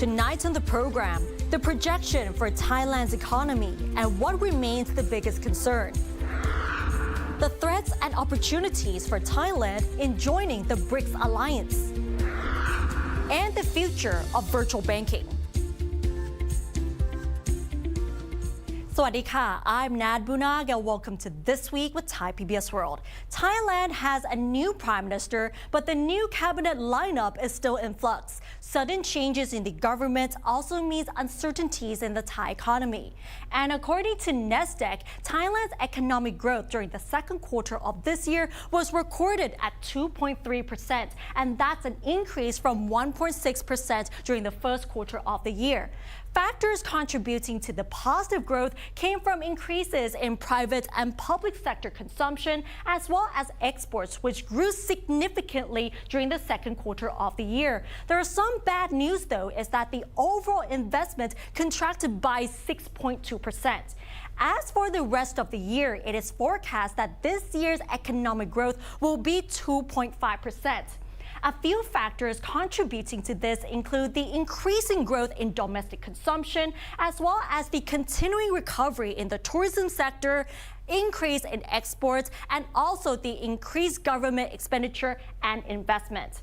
Tonight on the program, the projection for Thailand's economy and what remains the biggest concern. The threats and opportunities for Thailand in joining the BRICS alliance. And the future of virtual banking. Sawadika, I'm Nad Bunag and welcome to This Week with Thai PBS World. Thailand has a new prime minister, but the new cabinet lineup is still in flux. Sudden changes in the government also means uncertainties in the Thai economy. And according to NESDC, Thailand's economic growth during the second quarter of this year was recorded at 2.3%, and that's an increase from 1.6% during the first quarter of the year. Factors contributing to the positive growth came from increases in private and public sector consumption, as well as exports, which grew significantly during the second quarter of the year. There is some bad news, though, is that the overall investment contracted by 6.2%. As for the rest of the year, it is forecast that this year's economic growth will be 2.5%. A few factors contributing to this include the increasing growth in domestic consumption, as well as the continuing recovery in the tourism sector, increase in exports, and also the increased government expenditure and investment.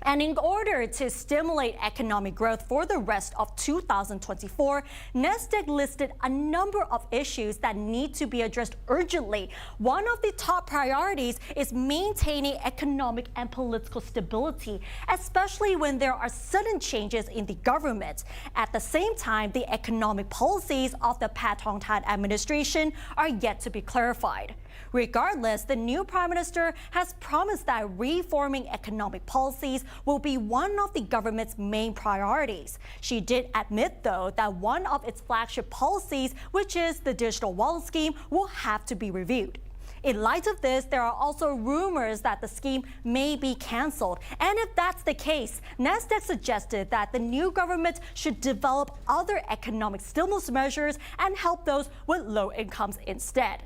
And in order to stimulate economic growth for the rest of 2024, NESDC listed a number of issues that need to be addressed urgently. One of the top priorities is maintaining economic and political stability, especially when there are sudden changes in the government. At the same time, the economic policies of the Pattongtat administration are yet to be clarified. Regardless, the new prime minister has promised that reforming economic policies will be one of the government's main priorities. She did admit, though, that one of its flagship policies, which is the digital wallet scheme, will have to be reviewed. In light of this, there are also rumors that the scheme may be cancelled. And if that's the case, NESDC suggested that the new government should develop other economic stimulus measures and help those with low incomes instead.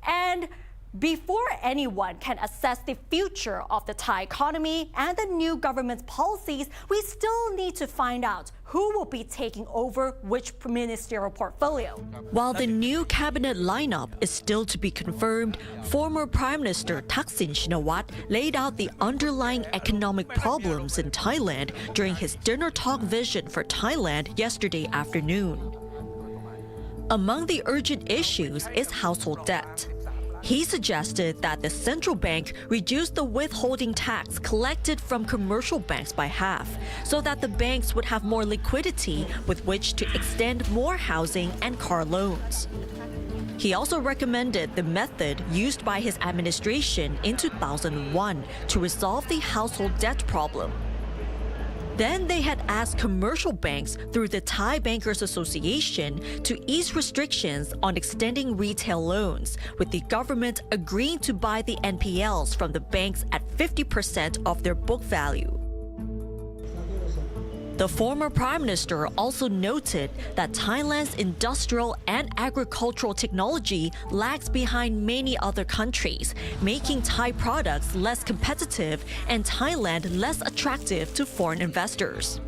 And before anyone can assess the future of the Thai economy and the new government's policies, we still need to find out who will be taking over which ministerial portfolio. While the new cabinet lineup is still to be confirmed, former Prime Minister Thaksin laid out the underlying economic problems in Thailand during his dinner talk vision for Thailand yesterday afternoon. Among the urgent issues is household debt. He suggested that the central bank reduce the withholding tax collected from commercial banks by half, so that the banks would have more liquidity with which to extend more housing and car loans. He also recommended the method used by his administration in 2001 to resolve the household debt problem. Then they had asked commercial banks through the Thai Bankers Association to ease restrictions on extending retail loans, with the government agreeing to buy the NPLs from the banks at 50% of their book value. The former prime minister also noted that Thailand's industrial and agricultural technology lags behind many other countries, making Thai products less competitive and Thailand less attractive to foreign investors.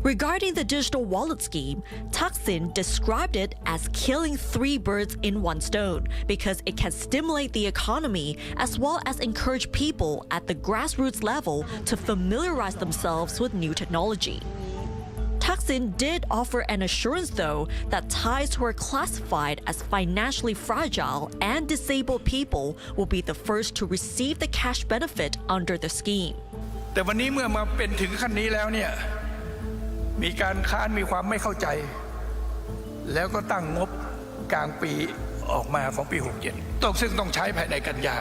Regarding the digital wallet scheme, Thaksin described it as killing three birds in one stone because it can stimulate the economy as well as encourage people at the grassroots level to familiarize themselves with new technology. Thaksin did offer an assurance, though, that Thais who are classified as financially fragile and disabled people will be the first to receive the cash benefit under the scheme. แต่วันนี้เมื่อมาเป็นถึงขั้นนี้แล้วเนี่ยมีการค้านมีความไม่เข้าใจแล้วก็ตั้งงบกลางปีออกมาของปี67ซึ่งต้องใช้ภายในกันยา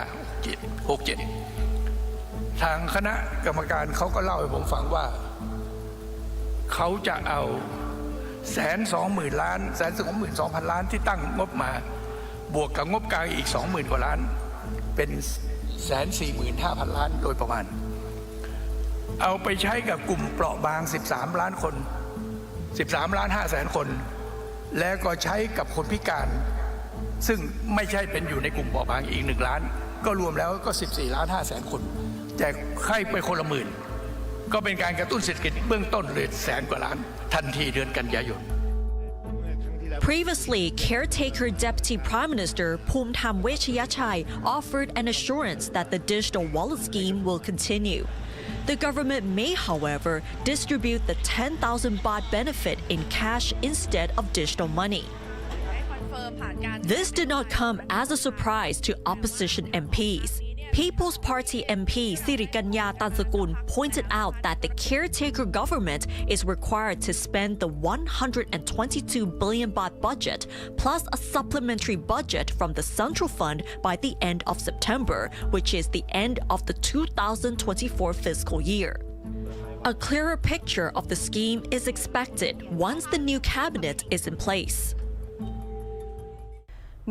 67ทางคณะกรรมการเขาก็เล่าให้ผมฟังว่าเขาจะเอา120,000 ล้าน122,000 ล้านที่ตั้งงบมาบวกกับงบกลางอีก 20,000 กว่าล้านเป็น145,000 ล้านโดยประมาณเอาไปใช้กับกลุ่มเปราะบาง13 ล้านคน13.5 ล้านคน แล้วก็ใช้กับคนพิการซึ่งไม่ใช่เป็นอยู่ในกลุ่มเปราะบางอีก1 ล้านก็รวมแล้วก็14.5 ล้านคนแจกให้ไปคนละ10,000 ก็เป็นการกระตุ้นเศรษฐกิจเบื้องต้นเลย100,000 กว่าล้านทันทีเดือนกันยายน Previously, caretaker Deputy Prime Minister Phumtham Wechayachai offered an assurance that the digital wallet scheme will continue. The government may, however, distribute the 10,000 baht benefit in cash instead of digital money. This did not come as a surprise to opposition MPs. People's Party MP Sirikanya Tansakul pointed out that the caretaker government is required to spend the 122 billion baht budget plus a supplementary budget from the central fund by the end of September, which is the end of the 2024 fiscal year. A clearer picture of the scheme is expected once the new cabinet is in place.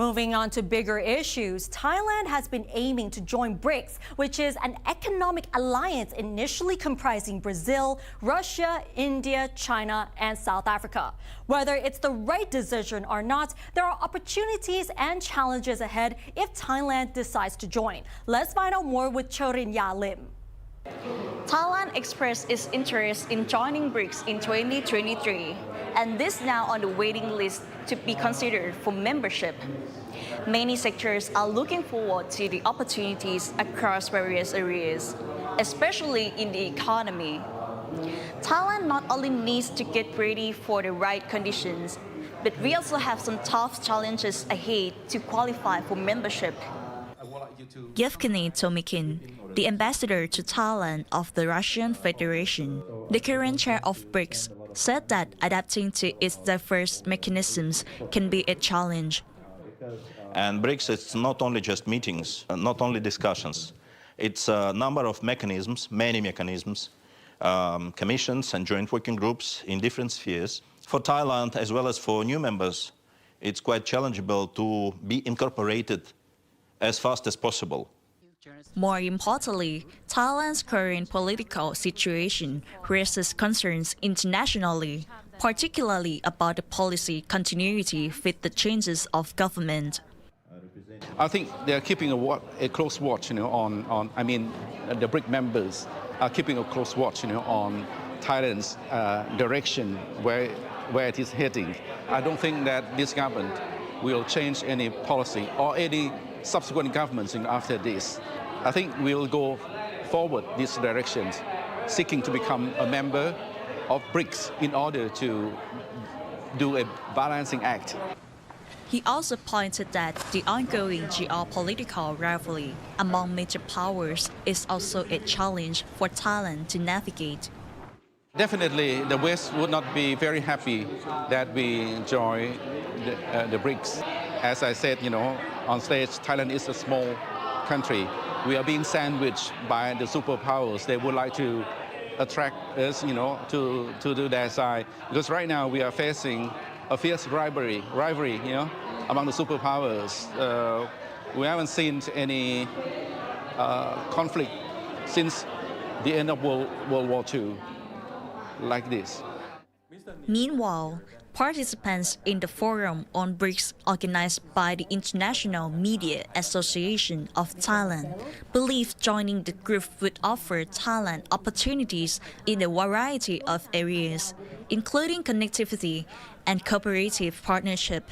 Moving on to bigger issues, Thailand has been aiming to join BRICS, which is an economic alliance initially comprising Brazil, Russia, India, China, and South Africa. Whether it's the right decision or not, there are opportunities and challenges ahead if Thailand decides to join. Let's find out more with Chorinya Lim. Thailand expressed its interest in joining BRICS in 2023, and this now on the waiting list to be considered for membership. Many sectors are looking forward to the opportunities across various areas, especially in the economy. Thailand not only needs to get ready for the right conditions, but we also have some tough challenges ahead to qualify for membership. Yevgeny Tomikin, the ambassador to Thailand of the Russian Federation, the current chair of BRICS, said that adapting to its diverse mechanisms can be a challenge. And BRICS is not only just meetings, not only discussions. It's a number of mechanisms, many mechanisms, commissions and joint working groups in different spheres. For Thailand, as well as for new members, it's quite challengeable to be incorporated as fast as possible. More importantly, Thailand's current political situation raises concerns internationally, particularly about the policy continuity with the changes of government. I think they're keeping a close watch, the BRIC members are keeping a close watch, on Thailand's direction, where it is heading. I don't think that this government will change any policy or any subsequent governments after this. I think we'll go forward this direction, seeking to become a member of BRICS in order to do a balancing act. He also pointed that the ongoing geopolitical rivalry among major powers is also a challenge for Thailand to navigate. Definitely, the West would not be very happy that we join the BRICS. As I said, on stage, Thailand is a small country. We are being sandwiched by the superpowers. They would like to attract us, to do their side. Because right now we are facing a fierce rivalry, among the superpowers. We haven't seen any conflict since the end of World War II like this. Meanwhile, participants in the forum on BRICS organized by the International Media Association of Thailand believe joining the group would offer Thailand opportunities in a variety of areas, including connectivity and cooperative partnership.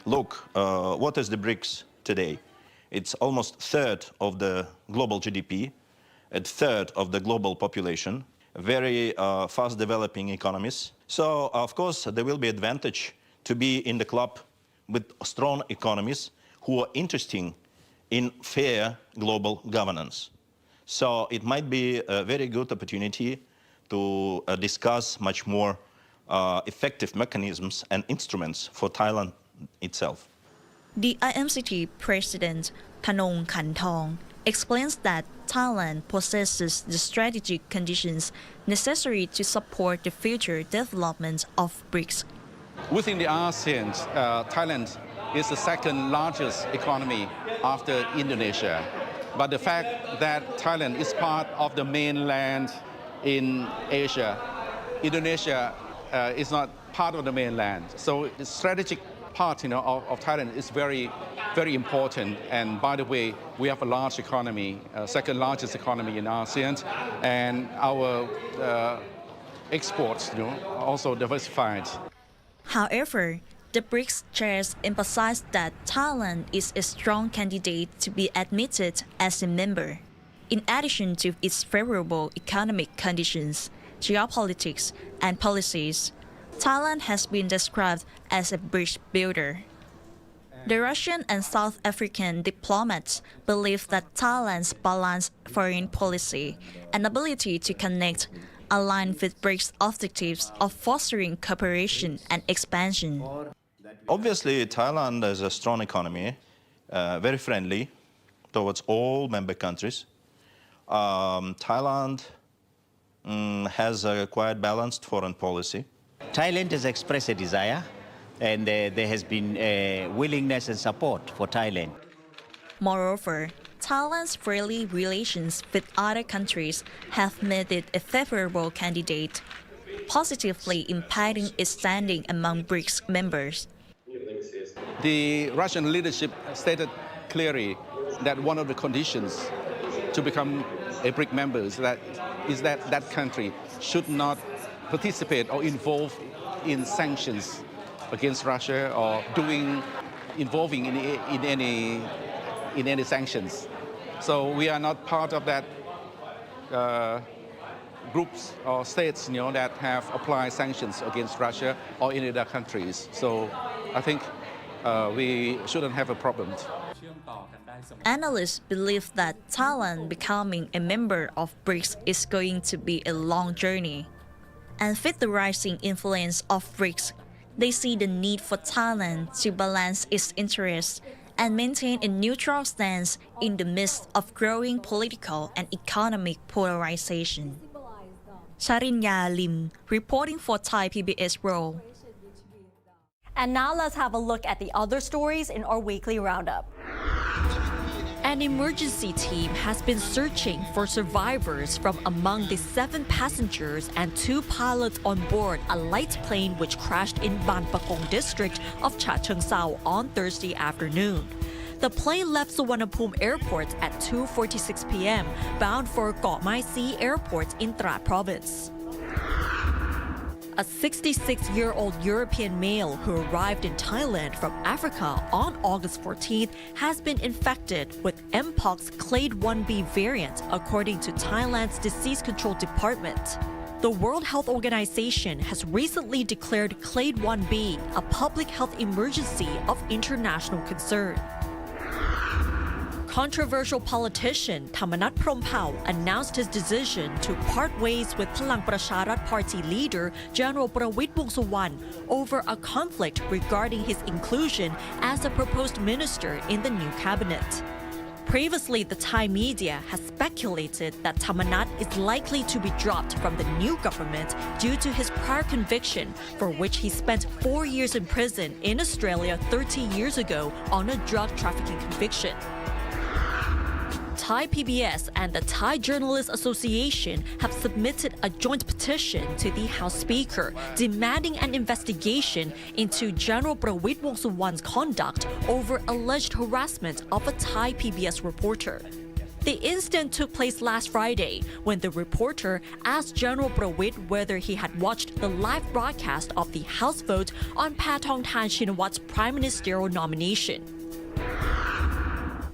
Look, what is the BRICS today? It's almost a third of the global GDP, a third of the global population, very fast developing economies. So, of course, there will be advantage to be in the club with strong economies who are interested in fair global governance. So it might be a very good opportunity to discuss much more effective mechanisms and instruments for Thailand itself. The IMCT President Thanong Khanthong explains that Thailand possesses the strategic conditions necessary to support the future development of BRICS. Within the ASEAN, Thailand is the second largest economy after Indonesia. But the fact that Thailand is part of the mainland in Asia, Indonesia is not part of the mainland. So the strategic part of Thailand is very, very important. And by the way, we have a large economy, second largest economy in ASEAN, and our exports also diversified. However, the BRICS chairs emphasized that Thailand is a strong candidate to be admitted as a member. In addition to its favorable economic conditions, geopolitics, and policies, Thailand has been described as a bridge builder. The Russian and South African diplomats believe that Thailand's balanced foreign policy and ability to connect align with BRICS' objectives of fostering cooperation and expansion. Obviously, Thailand has a strong economy, very friendly towards all member countries. Thailand has a quite balanced foreign policy. Thailand has expressed a desire, and there has been a willingness and support for Thailand. Moreover, Thailand's friendly relations with other countries have made it a favorable candidate, positively impacting its standing among BRICS members. The Russian leadership stated clearly that one of the conditions to become a BRIC member is that country should not participate or involve in sanctions against Russia or involving in any sanctions. So we are not part of that groups or states that have applied sanctions against Russia or any other countries. So I think we shouldn't have a problem. Analysts believe that Thailand becoming a member of BRICS is going to be a long journey. And with the rising influence of BRICS, they see the need for Thailand to balance its interests and maintain a neutral stance in the midst of growing political and economic polarization. Charinya Lim, reporting for Thai PBS World. And now let's have a look at the other stories in our weekly roundup. An emergency team has been searching for survivors from among the 7 passengers and 2 pilots on board a light plane which crashed in Ban Pakong district of Cha Cheong Sao on Thursday afternoon. The plane left Suvarnabhumi Airport at 2:46 p.m. bound for Got Mai Si Airport in Trat Province. A 66-year-old European male who arrived in Thailand from Africa on August 14th has been infected with Mpox Clade 1b variant, according to Thailand's Disease Control Department. The World Health Organization has recently declared Clade 1b a public health emergency of international concern. Controversial politician Thaksin Phrompao announced his decision to part ways with Phalang Pracharat Party leader General Prawit Wongsuwan over a conflict regarding his inclusion as a proposed minister in the new cabinet. Previously, the Thai media has speculated that Thaksin is likely to be dropped from the new government due to his prior conviction, for which he spent 4 years in prison in Australia 30 years ago on a drug trafficking conviction. Thai PBS and the Thai Journalists Association have submitted a joint petition to the House Speaker demanding an investigation into General Prawit Wongsuwan's conduct over alleged harassment of a Thai PBS reporter. The incident took place last Friday when the reporter asked General Prawit whether he had watched the live broadcast of the House vote on Pathongthan Shinawat's prime ministerial nomination.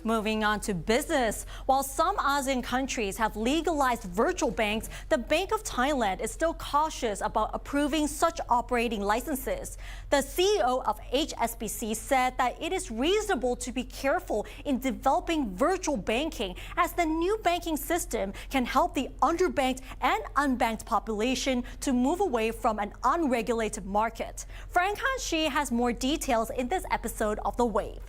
Moving on to business. While some ASEAN countries have legalized virtual banks, the Bank of Thailand is still cautious about approving such operating licenses. The CEO of HSBC said that it is reasonable to be careful in developing virtual banking, as the new banking system can help the underbanked and unbanked population to move away from an unregulated market. Frank Han-Shi has more details in this episode of The Wave.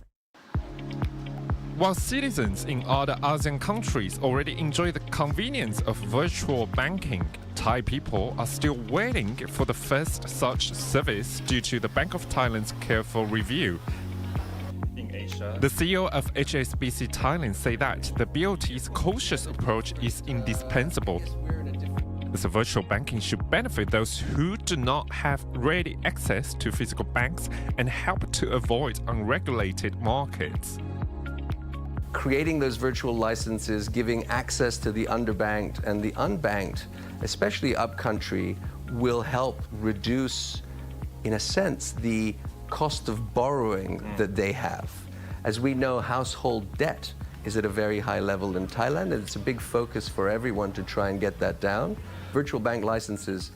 While citizens in other ASEAN countries already enjoy the convenience of virtual banking, Thai people are still waiting for the first such service due to the Bank of Thailand's careful review. The CEO of HSBC Thailand say that the BOT's cautious approach is indispensable. as virtual banking should benefit those who do not have ready access to physical banks and help to avoid unregulated markets. Creating those virtual licenses, giving access to the underbanked and the unbanked, especially upcountry, will help reduce, in a sense, the cost of borrowing that they have. As we know, household debt is at a very high level in Thailand, and it's a big focus for everyone to try and get that down. Virtual bank licenses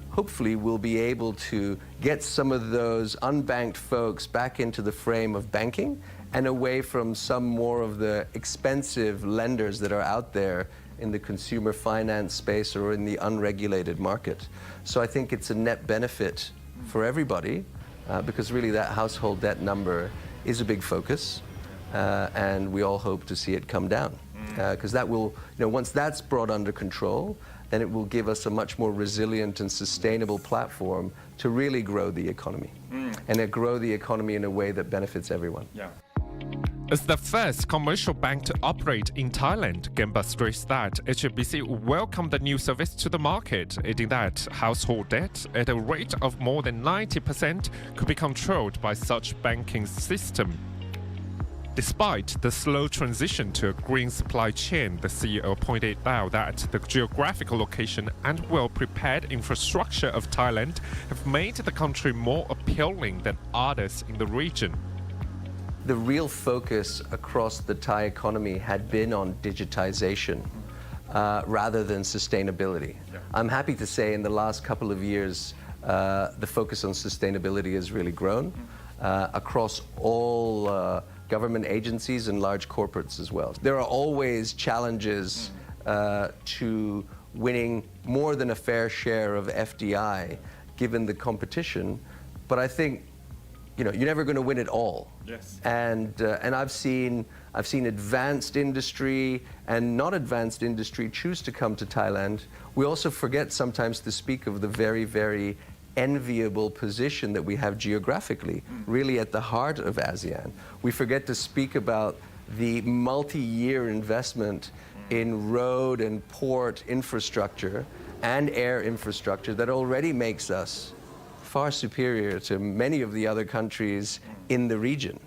hopefully will be able to get some of those unbanked folks back into the frame of banking and away from some more of the expensive lenders that are out there in the consumer finance space or in the unregulated market. So I think it's a net benefit for everybody because really that household debt number is a big focus. And we all hope to see it come down because that will, once that's brought under control, then it will give us a much more resilient and sustainable platform to really grow the economy and grow the economy in a way that benefits everyone. Yeah. As the first commercial bank to operate in Thailand, Gemba stressed that HSBC welcomed the new service to the market, adding that household debt at a rate of more than 90% could be controlled by such banking system. Despite the slow transition to a green supply chain, the CEO pointed out that the geographical location and well-prepared infrastructure of Thailand have made the country more appealing than others in the region. The real focus across the Thai economy had been on digitization rather than sustainability. Yeah. I'm happy to say in the last couple of years, the focus on sustainability has really grown across all government agencies and large corporates as well. There are always challenges to winning more than a fair share of FDI given the competition, but I think you're never going to win it all. Yes. And I've seen advanced industry and not advanced industry choose to come to Thailand. We also forget sometimes to speak of the very, very enviable position that we have geographically, really at the heart of ASEAN. We forget to speak about the multi-year investment in road and port infrastructure and air infrastructure that already makes us far superior to many of the other countries in the region.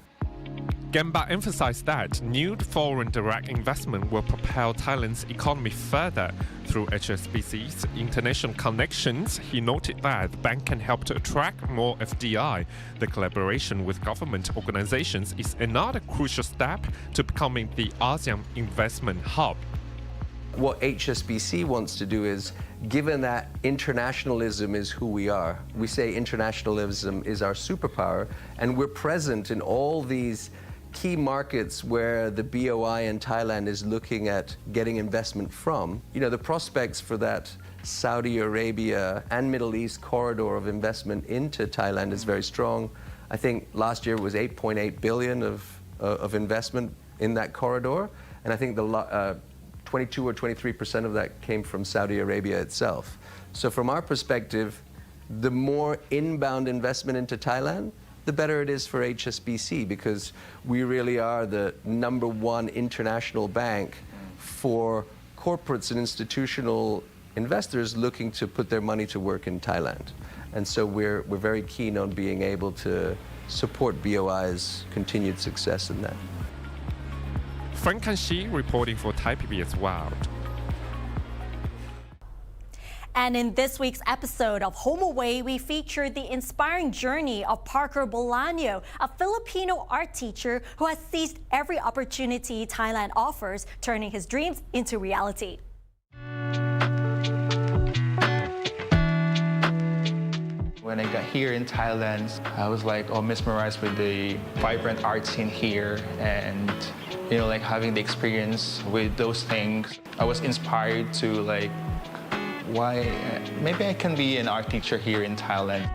Gemba emphasized that new foreign direct investment will propel Thailand's economy further through HSBC's international connections. He noted that the bank can help to attract more FDI. The collaboration with government organizations is another crucial step to becoming the ASEAN investment hub. What HSBC wants to do is, given that internationalism is who we are, we say internationalism is our superpower, and we're present in all these key markets where the BOI in Thailand is looking at getting investment from. The prospects for that Saudi Arabia and Middle East corridor of investment into Thailand is very strong. I think last year it was 8.8 billion of investment in that corridor, and I think the 22 or 23% of that came from Saudi Arabia itself. So from our perspective, the more inbound investment into Thailand, the better it is for HSBC because we really are the #1 international bank for corporates and institutional investors looking to put their money to work in Thailand. And so we're very keen on being able to support BOI's continued success in that. Frank Kanshi reporting for Thai PBS World. And in this week's episode of Home Away, we featured the inspiring journey of Parker Bolanio, a Filipino art teacher who has seized every opportunity Thailand offers, turning his dreams into reality. When I got here in Thailand, I was mesmerized with the vibrant art scene here and having the experience with those things. I was inspired to maybe I can be an art teacher here in Thailand.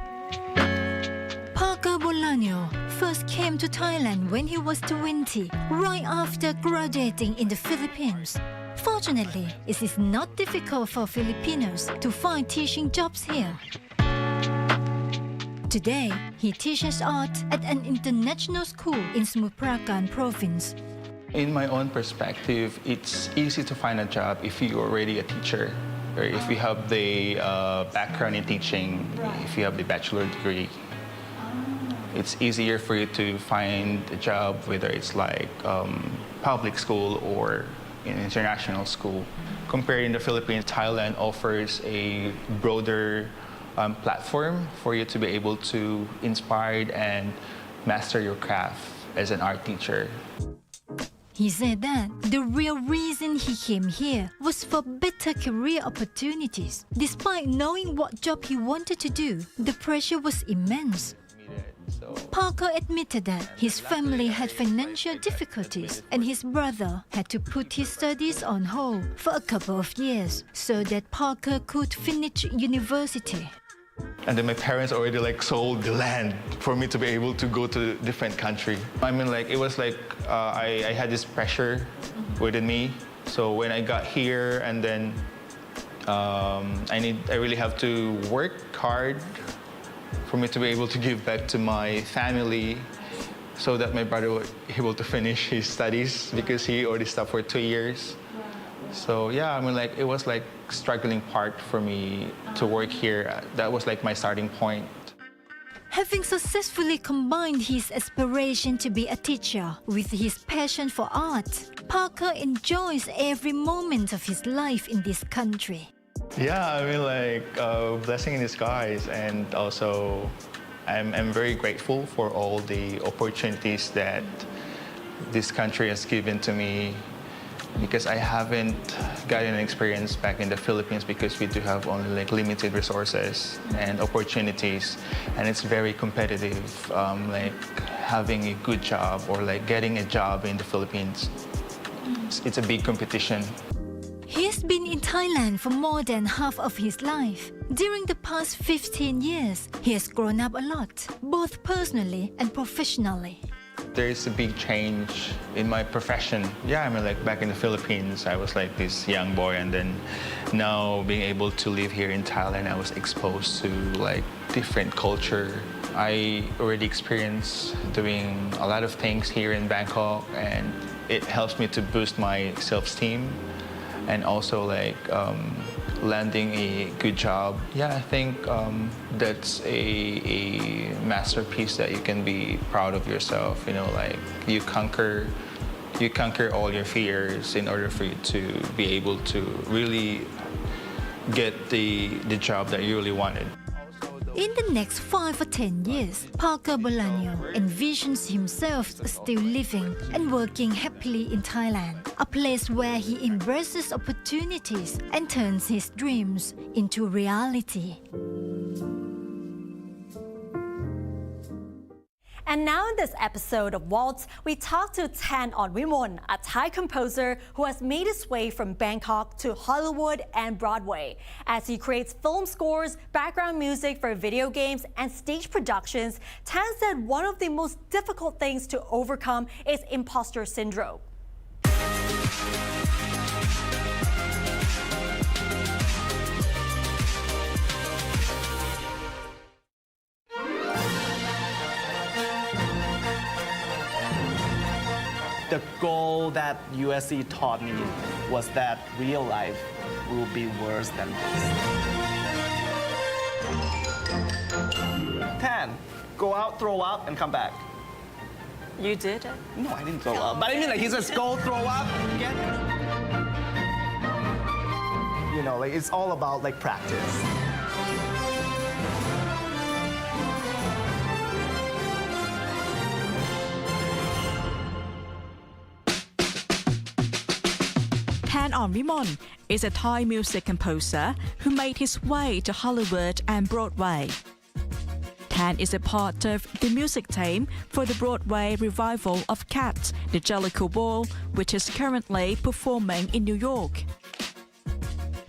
Parker Bolanio first came to Thailand when he was 20, right after graduating in the Philippines. Fortunately, it is not difficult for Filipinos to find teaching jobs here. Today, he teaches art at an international school in Samut Prakan province. In my own perspective, it's easy to find a job if you're already a teacher. or if you have the background in teaching, if you have the bachelor degree, it's easier for you to find a job, whether it's like public school or in international school. Compared in the Philippines, Thailand offers a broader platform for you to be able to inspire and master your craft as an art teacher. He said that the real reason he came here was for better career opportunities. Despite knowing what job he wanted to do, the pressure was immense. Parker admitted that his family had financial difficulties and his brother had to put his studies on hold for a couple of years so that Parker could finish university. And then my parents already like sold the land for me to be able to go to a different country. I mean, like, it was like I had this pressure within me. So when I got here, and then I really have to work hard for me to be able to give back to my family, so that my brother was able to finish his studies because he already stopped for 2 years. So yeah, I mean, like, it was like struggling part for me to work here. That was like my starting point. Having successfully combined his aspiration to be a teacher with his passion for art, Parker enjoys every moment of his life in this country. Yeah, I mean, like, blessing in disguise, and also I'm very grateful for all the opportunities that this country has given to me, because I haven't gotten an experience back in the Philippines because we do have only like limited resources and opportunities, and it's very competitive, like having a good job or like getting a job in the Philippines. It's a big competition. He's been in Thailand for more than half of his life. During the past 15 years, he has grown up a lot, both personally and professionally. There's a big change in my profession. Yeah, I mean, like, back in the Philippines, I was like this young boy, and then now being able to live here in Thailand, I was exposed to like different culture. I already experienced doing a lot of things here in Bangkok, and it helps me to boost my self-esteem and also like landing a good job. Yeah, I think that's a masterpiece that you can be proud of yourself. You know, like, you conquer all your fears in order for you to be able to really get the job that you really wanted. In the next 5 or 10 years, Parker Bolanio envisions himself still living and working happily in Thailand, a place where he embraces opportunities and turns his dreams into reality. And now in this episode of Waltz, we talk to Tan Onwimon, a Thai composer who has made his way from Bangkok to Hollywood and Broadway. As he creates film scores, background music for video games, and stage productions, Tan said one of the most difficult things to overcome is imposter syndrome. The goal that USC taught me was that real life will be worse than this. 10, go out, throw up, and come back. You did it? No, I didn't throw up. But I mean, like, he says, go, throw up, get... You know, like, it's all about, like, practice. Tan Onwimon is a Thai music composer who made his way to Hollywood and Broadway. Tan is a part of the music team for the Broadway revival of Cats, the Jellicle Ball, which is currently performing in New York.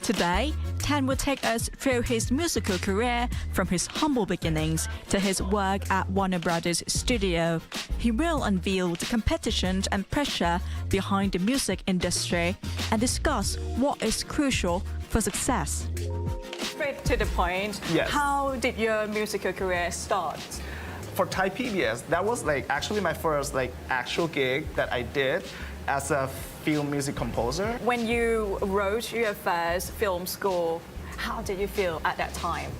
Today, Tan will take us through his musical career from his humble beginnings to his work at Warner Brothers Studio. He will unveil the competition and pressure behind the music industry and discuss what is crucial for success. Straight to the point. Yes. How did your musical career start? for Thai PBS, that was like actually my first like actual gig that I did as a film music composer. When you wrote your first film score, how did you feel at that time?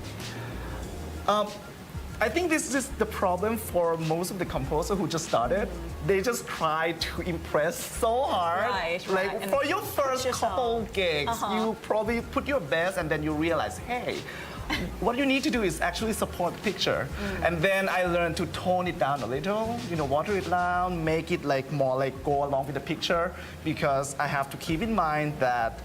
I think this is the problem for most of the composers who just started. They just try to impress so hard. Right. Like And for your first couple gigs, you probably put your best and then you realize, hey, what you need to do is actually support the picture. And then I learned to tone it down a little, water it down, make it like more like go along with the picture, because I have to keep in mind that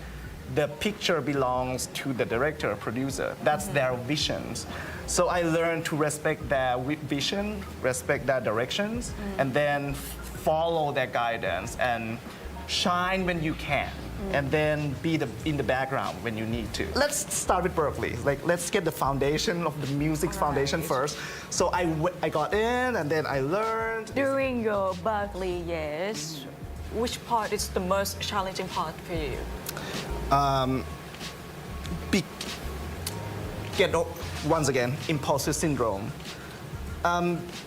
the picture belongs to the director, producer. That's their visions. So I learned to respect their vision, respect their directions, and then follow their guidance and shine when you can, and then be in the background when you need to. Let's start with Berkeley. Like, let's get the foundation of the music foundation first. So I got in, and then I learned. During your Berkeley years, which part is the most challenging part for you? Once again, imposter syndrome.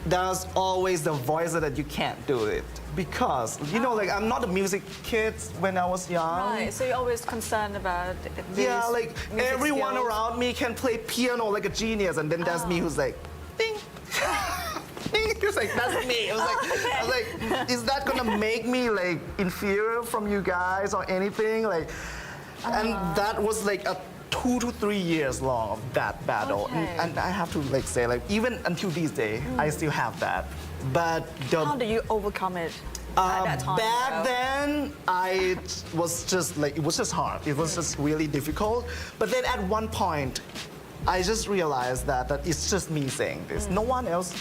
There's always the voice that you can't do it because, like I'm not a music kid when I was young. Right, so you're always concerned about this. Yeah, like everyone skills. around me can play piano like a genius, and then there's me who's like, ding. It's like, that's me. I was like, is that gonna make me like inferior from you guys or anything? Like, and that was like a 2 to 3 years long of that battle. Okay. And I have to like say, like, even until these days, I still have that. But how do you overcome it at that time? Back then, I was just like, it was just hard. It was just really difficult. But then at one point, I just realized that it's just me saying this. No one else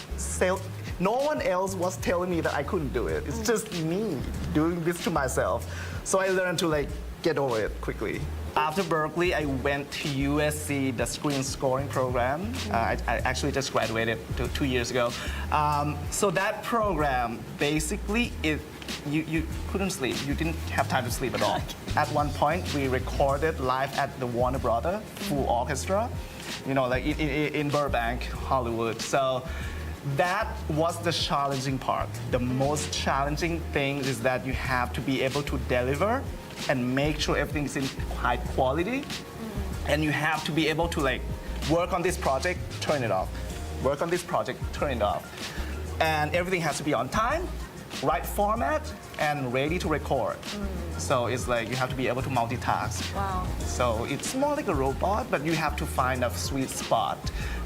was telling me that I couldn't do it. It's just me doing this to myself. So I learned to like get over it quickly. After Berkeley, I went to USC, the screen scoring program. I actually just graduated 2 years ago. So that program, basically, you couldn't sleep. You didn't have time to sleep at all. At one point, we recorded live at the Warner Brothers full orchestra, like in Burbank, Hollywood. So that was the challenging part. The most challenging thing is that you have to be able to deliver and make sure everything is in high quality. And you have to be able to like work on this project, turn it off. Work on this project, turn it off. And everything has to be on time, right format, and ready to record. So it's like you have to be able to multitask. Wow. So it's more like a robot, but you have to find a sweet spot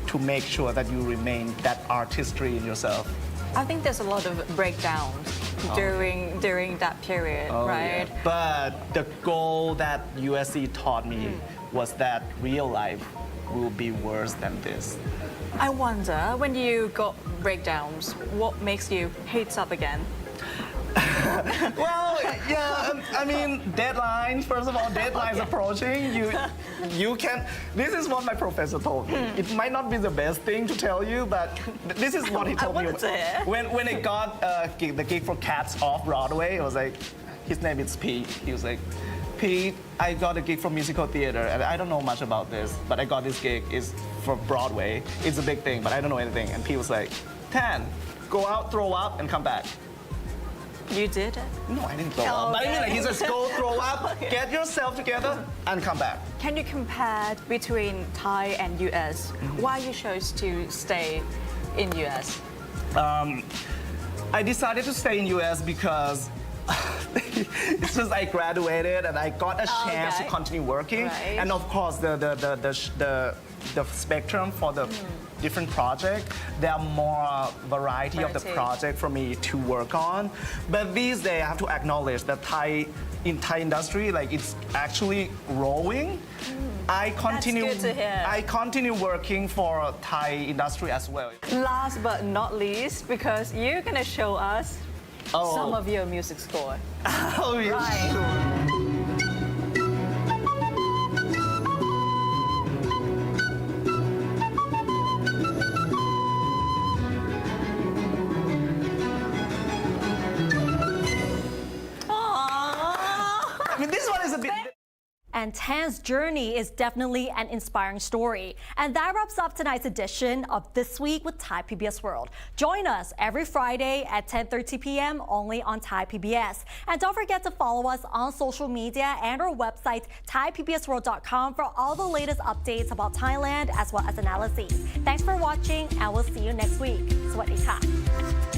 to make sure that you remain that artistry in yourself. I think there's a lot of breakdowns during that period, right? Yeah. But the goal that USC taught me was that real life will be worse than this. I wonder, when you got breakdowns, what makes you hate up again? Well, yeah, I mean, deadlines, first of all, deadlines approaching. You can, this is what my professor told me. It might not be the best thing to tell you, but this is what he told me. When I got the gig for Cats off Broadway, it was like, his name is Pete. He was like, Pete, I got a gig for musical theater, and I don't know much about this, but I got this gig, is for Broadway. It's a big thing, but I don't know anything. And Pete was like, Tan, go out, throw up, and come back. You did it? No, I didn't throw up. But I mean, like, he says, go throw up, get yourself together, and come back. Can you compare between Thai and US? Why you chose to stay in US? I decided to stay in US because it's just I graduated and I got a chance to continue working. Right. And of course, the spectrum for the different project, there are more variety of the project for me to work on. But these days, I have to acknowledge that in Thai industry, like it's actually growing. I continue working for Thai industry as well. Last but not least, because you're gonna show us some of your music score. Oh, yeah, right. Sure. I mean, this one is a bit... And Tan's journey is definitely an inspiring story. And that wraps up tonight's edition of This Week with Thai PBS World. Join us every Friday at 10:30 p.m. only on Thai PBS. And don't forget to follow us on social media and our website, thaipbsworld.com, for all the latest updates about Thailand as well as analyses. Thanks for watching, and we'll see you next week. สวัสดีค่ะ